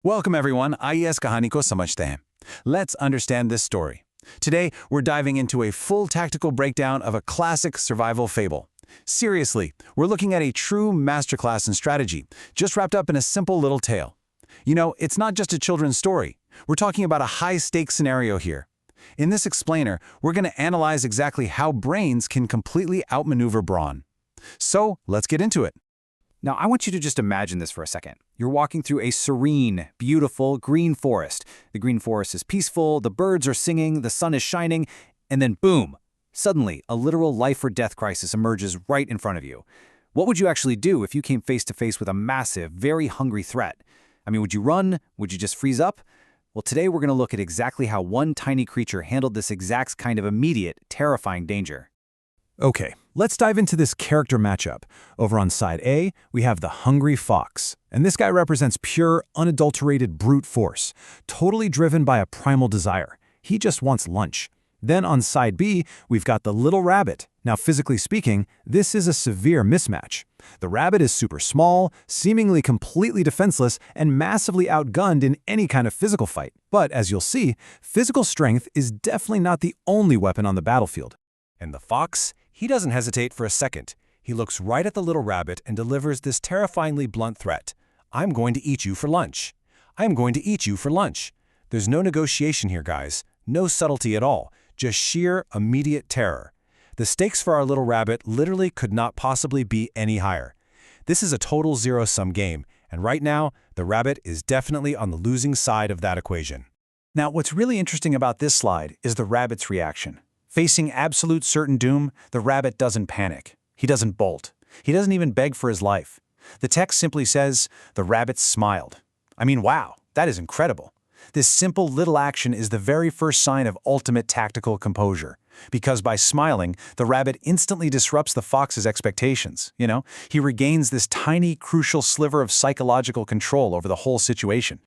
Welcome everyone, आइए इस कहानी को समझते हैं. Let's understand this story. Today, we're diving into a full tactical breakdown of a classic survival fable. Seriously, we're looking at a true masterclass in strategy, just wrapped up in a simple little tale. You know, it's not just a children's story. We're talking about a high-stakes scenario here. In this explainer, we're going to analyze exactly how brains can completely outmaneuver brawn. So, let's get into it. Now, I want you to just imagine this for a second. You're walking through a serene, beautiful green forest. The green forest is peaceful, the birds are singing, the sun is shining, and then boom! Suddenly, a literal life or death crisis emerges right in front of you. What would you actually do if you came face to face with a massive, very hungry threat? I mean, would you run? Would you just freeze up? Well, today we're going to look at exactly how one tiny creature handled this exact kind of immediate, terrifying danger. Okay, let's dive into this character matchup. Over on side A, we have the hungry fox. And this guy represents pure, unadulterated brute force, totally driven by a primal desire. He just wants lunch. Then on side B, we've got the little rabbit. Now, physically speaking, this is a severe mismatch. The rabbit is super small, seemingly completely defenseless, and massively outgunned in any kind of physical fight. But as you'll see, physical strength is definitely not the only weapon on the battlefield. And the fox? He doesn't hesitate for a second. He looks right at the little rabbit and delivers this terrifyingly blunt threat. I'm going to eat you for lunch. I'm going to eat you for lunch. There's no negotiation here, guys. No subtlety at all. Just sheer, immediate terror. The stakes for our little rabbit literally could not possibly be any higher. This is a total zero-sum game, and right now, the rabbit is definitely on the losing side of that equation. Now, what's really interesting about this slide is the rabbit's reaction. Facing absolute certain doom, the rabbit doesn't panic. He doesn't bolt. He doesn't even beg for his life. The text simply says, the rabbit smiled. I mean, wow, that is incredible. This simple little action is the very first sign of ultimate tactical composure. Because by smiling, the rabbit instantly disrupts the fox's expectations. He regains this tiny, crucial sliver of psychological control over the whole situation.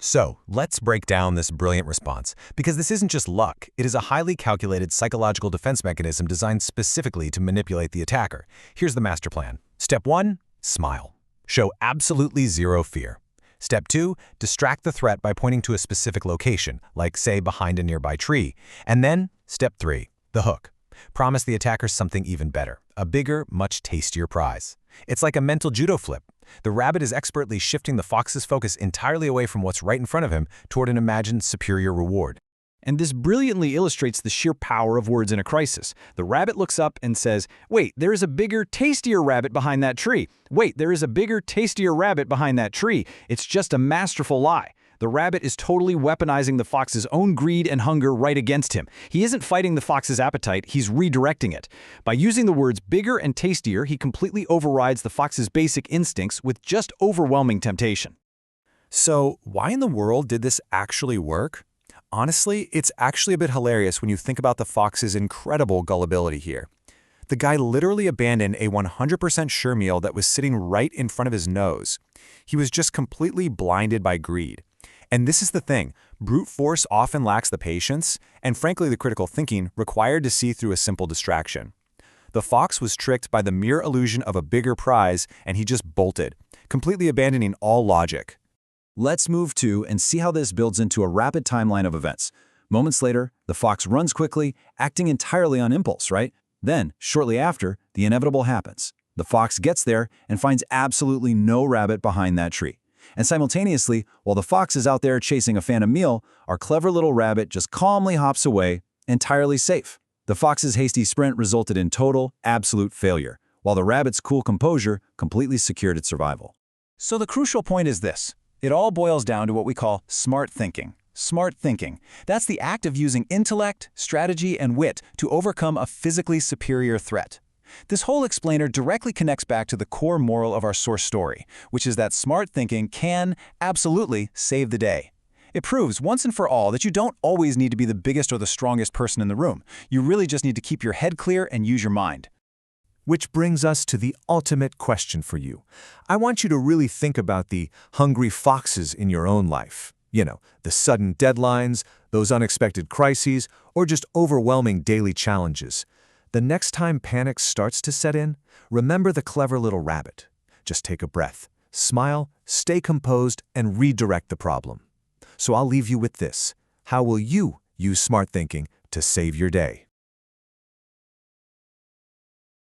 So, let's break down this brilliant response, because this isn't just luck, it is a highly calculated psychological defense mechanism designed specifically to manipulate the attacker. Here's the master plan. Step 1, smile. Show absolutely zero fear. Step 2, distract the threat by pointing to a specific location, like, say, behind a nearby tree. And then, step 3, the hook. Promise the attacker something even better, a bigger, much tastier prize. It's like a mental judo flip. The rabbit is expertly shifting the fox's focus entirely away from what's right in front of him toward an imagined superior reward. And this brilliantly illustrates the sheer power of words in a crisis. The rabbit looks up and says, wait, there is a bigger, tastier rabbit behind that tree. Wait, there is a bigger, tastier rabbit behind that tree. It's just a masterful lie. The rabbit is totally weaponizing the fox's own greed and hunger right against him. He isn't fighting the fox's appetite, he's redirecting it. By using the words bigger and tastier, he completely overrides the fox's basic instincts with just overwhelming temptation. So, why in the world did this actually work? Honestly, it's actually a bit hilarious when you think about the fox's incredible gullibility here. The guy literally abandoned a 100% sure meal that was sitting right in front of his nose. He was just completely blinded by greed. And this is the thing, brute force often lacks the patience, and frankly the critical thinking required to see through a simple distraction. The fox was tricked by the mere illusion of a bigger prize, and he just bolted, completely abandoning all logic. Let's move to and see how this builds into a rapid timeline of events. Moments later, the fox runs quickly, acting entirely on impulse, right? Then, shortly after, the inevitable happens. The fox gets there and finds absolutely no rabbit behind that tree. And simultaneously, while the fox is out there chasing a phantom meal, our clever little rabbit just calmly hops away, entirely safe. The fox's hasty sprint resulted in total, absolute failure, while the rabbit's cool composure completely secured its survival. So the crucial point is this. It all boils down to what we call smart thinking. Smart thinking. That's the act of using intellect, strategy, and wit to overcome a physically superior threat. This whole explainer directly connects back to the core moral of our source story, which is that smart thinking can, absolutely, save the day. It proves once and for all that you don't always need to be the biggest or the strongest person in the room. You really just need to keep your head clear and use your mind. Which brings us to the ultimate question for you. I want you to really think about the hungry foxes in your own life. The sudden deadlines, those unexpected crises, or just overwhelming daily challenges. The next time panic starts to set in, remember the clever little rabbit. Just take a breath, smile, stay composed, and redirect the problem. So I'll leave you with this. How will you use smart thinking to save your day?